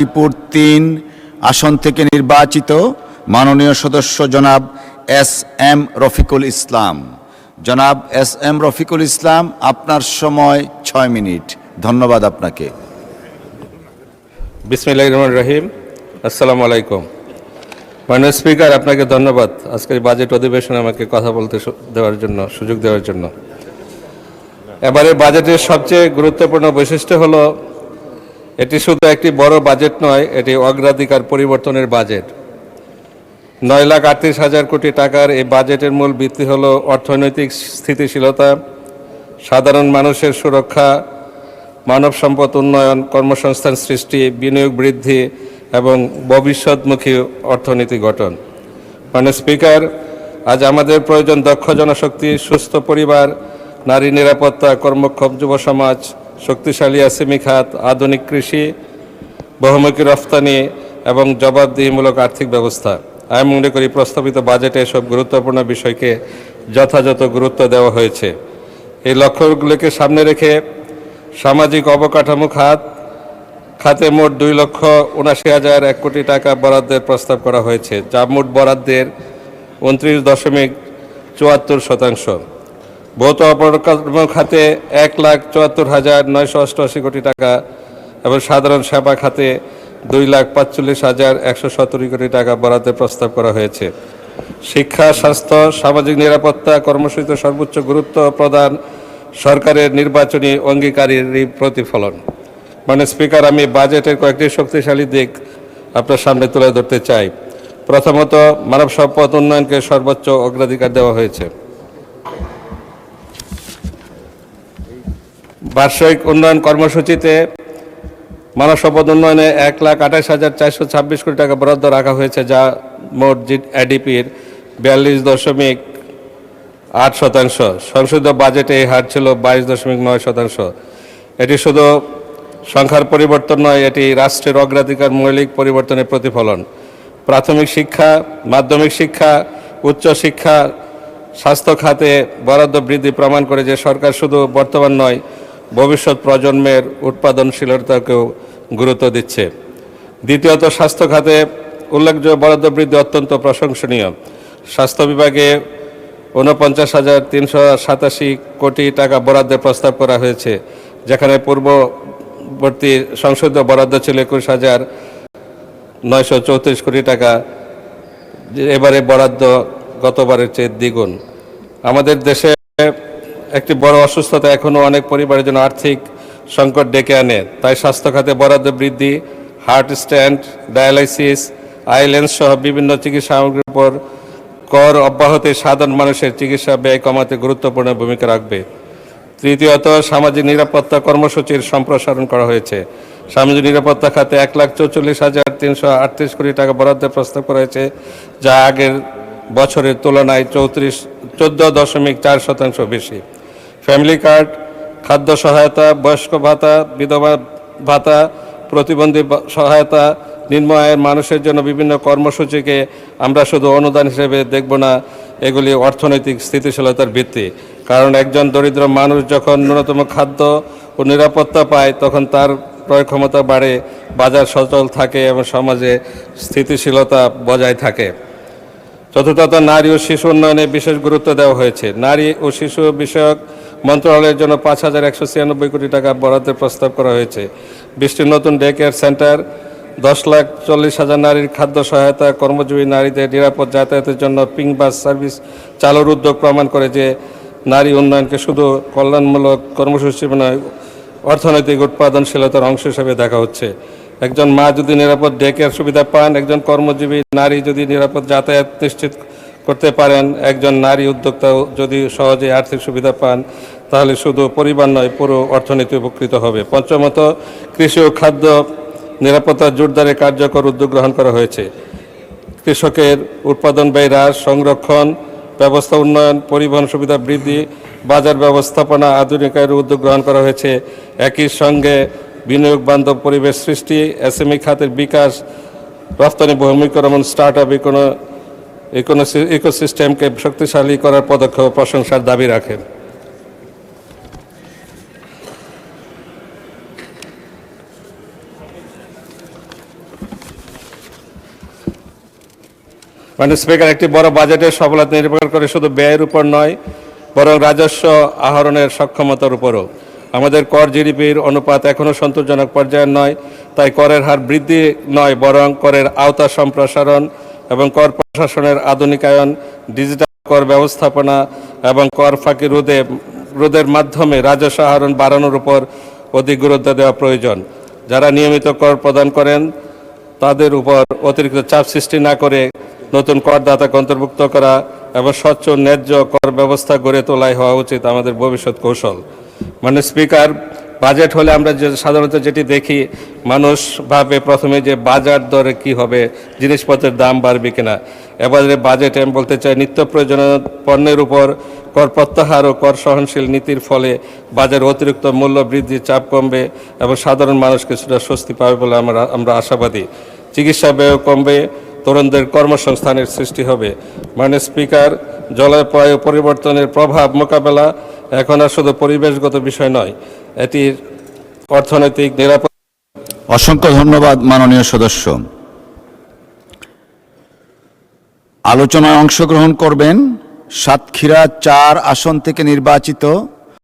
গাজীপুর ৩ আসন থেকে নির্বাচিত মাননীয় সদস্য জনাব এস.এম. রফিকুল ইসলাম। জনাব এস.এম. রফিকুল ইসলাম, আপনার সময় ৬ মিনিট। ধন্যবাদ আপনাকে। বিসমিল্লাহির রহমানির রহিম। আসসালামু আলাইকুম। মাননীয় স্পিকার, আপনাকে ধন্যবাদ আজকের বাজেট অধিবেশনে আমাকে কথা বলতে দেওয়ার জন্য, সুযোগ দেওয়ার জন্য। এবারে বাজেটের সবচেয়ে গুরুত্বপূর্ণ বৈশিষ্ট্য হলো এটি শুধু একটি বড় বাজেট নয়, এটি অগ্রাধিকার পরিবর্তনের বাজেট। 9,38,000 কোটি টাকার এই বাজেটের মূল ভিত্তি হলো অর্থনৈতিক স্থিতিশীলতা, সাধারণ মানুষের সুরক্ষা, মানব সম্পদ উন্নয়ন, কর্মসংস্থান সৃষ্টি, বিনিয়োগ বৃদ্ধি এবং ভবিষ্যৎমুখী অর্থনীতি গঠন। মাননীয় স্পিকার, আজ আমাদের প্রয়োজন দক্ষ জনশক্তি, সুস্থ পরিবার, নারী নিরাপত্তা, কর্মক্ষম যুব সমাজ, শক্তিশালী এসএমই খাত, আধুনিক কৃষি, বহুমুখী রফতানি এবং জবাবদিহিমূলক আর্থিক ব্যবস্থা। আমি মনে করি প্রস্তাবিত বাজেটে এসব গুরুত্বপূর্ণ বিষয়কে যথাযথ গুরুত্ব দেওয়া হয়েছে। এই লক্ষ্যগুলোকে সামনে রেখে সামাজিক অবকাঠামো খাতে মোট 2,79,001 কোটি টাকা বরাদ্দের প্রস্তাব করা হয়েছে, যা মোট বরাদ্দের 29.74%। ভৌত অবকাঠামো খাতে 1,74,988 কোটি টাকা এবং সাধারণ সেবা খাতে 2,45,117 কোটি টাকা বরাদ্দের প্রস্তাব করা হয়েছে। শিক্ষা, স্বাস্থ্য, সামাজিক নিরাপত্তা কর্মসূচিতে সর্বোচ্চ গুরুত্ব প্রদান সরকারের নির্বাচনী অঙ্গীকারেরই প্রতিফলন। মানে স্পিকার, আমি বাজেটের কয়েকটি শক্তিশালী দিক আপনার সামনে তুলে ধরতে চাই। প্রথমত, মানব সম্পদ উন্নয়নকে সর্বোচ্চ অগ্রাধিকার দেওয়া হয়েছে। বার্ষিক উন্নয়ন কর্মসূচিতে মানব সম্পদ উন্নয়নে 1,28,426 কোটি টাকা বরাদ্দ রাখা হয়েছে, যা মোট এডিপির 42.8%। সংসদীয় বাজেটে এই হার ছিল 22.9%। এটি শুধু সংখ্যার পরিবর্তন নয়, এটি রাষ্ট্রের অগ্রাধিকার মৌলিক পরিবর্তনের প্রতিফলন। প্রাথমিক শিক্ষা, মাধ্যমিক শিক্ষা, উচ্চ শিক্ষা, স্বাস্থ্য খাতে বরাদ্দ বৃদ্ধি প্রমাণ করে যে সরকার শুধু বর্তমান নয়, ভবিষ্যৎ প্রজন্মের উৎপাদনশীলতাকেও গুরুত্ব দিচ্ছে। দ্বিতীয়ত, স্বাস্থ্য খাতে উল্লেখযোগ্য বরাদ্দ বৃদ্ধি অত্যন্ত প্রশংসনীয়। স্বাস্থ্য বিভাগে 49,387 কোটি টাকা বরাদ্দের প্রস্তাব করা হয়েছে, যেখানে পূর্ববর্তী সংসদীয় বরাদ্দ ছিল 21,934 কোটি টাকা। এবারে বরাদ্দ গতবারের চেয়ে দ্বিগুণ। আমাদের দেশে একটি বড় অসুস্থতা এখনও অনেক পরিবারের জন্য আর্থিক সংকট ডেকে আনে, তাই স্বাস্থ্য খাতে বরাদ্দ বৃদ্ধি হার্ট স্ট্যান্ড, ডায়ালাইসিস, আইলেন্স সহ বিভিন্ন চিকিৎসা সামগ্রীর উপর কর অব্যাহতি সাধারণ মানুষের চিকিৎসা ব্যয় কমাতে গুরুত্বপূর্ণ ভূমিকা রাখবে। তৃতীয়ত, সামাজিক নিরাপত্তা কর্মসূচির সম্প্রসারণ করা হয়েছে। সামাজিক নিরাপত্তা খাতে 1,44,338 কোটি টাকা বরাদ্দের প্রস্তাব করা হয়েছে, যা আগের বছরের তুলনায় 14.4% বেশি। ফ্যামিলি কার্ড, খাদ্য সহায়তা, বয়স্ক ভাতা, বিধবা ভাতা, প্রতিবন্ধী সহায়তা, নিম্ন আয়ের মানুষের জন্য বিভিন্ন কর্মসূচিকে আমরা শুধু অনুদান হিসেবে দেখব না, এগুলি অর্থনৈতিক স্থিতিশীলতার ভিত্তি। কারণ একজন দরিদ্র মানুষ যখন ন্যূনতম খাদ্য ও নিরাপত্তা পায়, তখন তার ক্রয় ক্ষমতা বাড়ে, বাজার সচল থাকে এবং সমাজে স্থিতিশীলতা বজায় থাকে। চতুর্থত, নারী ও শিশু উন্নয়নে বিশেষ গুরুত্ব দেওয়া হয়েছে। নারী ও শিশু বিষয়ক মন্ত্রণালয়ের জন্য 5,196 কোটি টাকা বরাদ্দের প্রস্তাব করা হয়েছে। 20টি নতুন ডে কেয়ার সেন্টার, 10,40,000 নারীর খাদ্য সহায়তা, কর্মজীবী নারীদের নিরাপদ যাতায়াতের জন্য পিঙ্ক বাস সার্ভিস চালুর উদ্যোগ প্রমাণ করে যে নারী উন্নয়নকে শুধু কল্যাণমূলক কর্মসূচি নয়, অর্থনৈতিক উৎপাদনশীলতার অংশ হিসেবে দেখা হচ্ছে। একজন মা যদি নিরাপদ ডে কেয়ার সুবিধা পান, একজন কর্মজীবী নারী যদি নিরাপদ যাতায়াত নিশ্চিত করতে পারেন, একজন নারী উদ্যোক্তা যদি সহজে আর্থিক সুবিধা পান, তাহলে শুধু পরিবার নয়, পুরো অর্থনীতি উপকৃত হবে। পঞ্চমত, কৃষি ও খাদ্য নিরাপত্তা জোরদারে কার্যকর উদ্যোগ গ্রহণ করা হয়েছে। কৃষকের উৎপাদন ব্যয় হ্রাস, সংরক্ষণ ব্যবস্থা উন্নয়ন, পরিবহন সুবিধা বৃদ্ধি, বাজার ব্যবস্থাপনা আধুনিকায়নের উদ্যোগ গ্রহণ করা হয়েছে। একই সঙ্গে বিনিয়োগ বান্ধব পরিবেশ সৃষ্টি, এসএমই খাতের বিকাশ, রফতানি, বহুমুখী স্টার্ট আপ ইকোসিস্টেমকে শক্তিশালী করার পদক্ষেপ প্রশংসার দাবি রাখেন। মানে স্পিকার, একটি বড় বাজেটের সফলতা নির্ভর করে শুধু ব্যয়ের উপর নয়, বরং রাজস্ব আহরণের সক্ষমতার উপরও। আমাদের কর জিডিপির অনুপাত এখনও সন্তোষজনক পর্যায়ের নয়, তাই করের হার বৃদ্ধি নয়, বরং করের আওতা সম্প্রসারণ এবং কর প্রশাসনের আধুনিকায়ন, ডিজিটাল কর ব্যবস্থাপনা এবং কর ফাঁকি রোধের মাধ্যমে রাজস্ব আহরণ বাড়ানোর উপর অধিক গুরুত্ব দেওয়া প্রয়োজন। যারা নিয়মিত কর প্রদান করেন তাদের উপর অতিরিক্ত চাপ সৃষ্টি না করে নতুন করদাতাকে অন্তর্ভুক্ত করা এবং স্বচ্ছ ন্যায্য কর ব্যবস্থা গড়ে তোলাই হওয়া উচিত আমাদের ভবিষ্যৎ কৌশল। মানে স্পিকার, বাজেট হলে আমরা সাধারণত যেটি দেখি, মানুষ ভাবে প্রথমে যে বাজার দরে কি হবে, জিনিসপত্রের দাম বাড়বে কিনা। এবারে বাজেটে আমি বলতে চাই, নিত্য প্রয়োজনীয় পণ্যের উপর কর প্রত্যাহার ও কর সহনশীল নীতির ফলে বাজারে অতিরিক্ত মূল্য বৃদ্ধির চাপ কমবে এবং সাধারণ মানুষ কিছুটা স্বস্তি পাবে বলে আমরা আশাবাদী। চিকিৎসা ব্যয় কমবে, তরুণদের কর্মসংস্থানের সৃষ্টি হবে। মানে স্পিকার, জলবায়ু পরিবর্তনের প্রভাব মোকাবেলা এখন আর শুধু পরিবেশগত বিষয় নয়, এটির অর্থনৈতিক নিরাপত্তা। অসংখ্য ধন্যবাদ মাননীয় সদস্য। আলোচনায় অংশগ্রহণ করবেন সাতক্ষীরা 4 আসন থেকে নির্বাচিত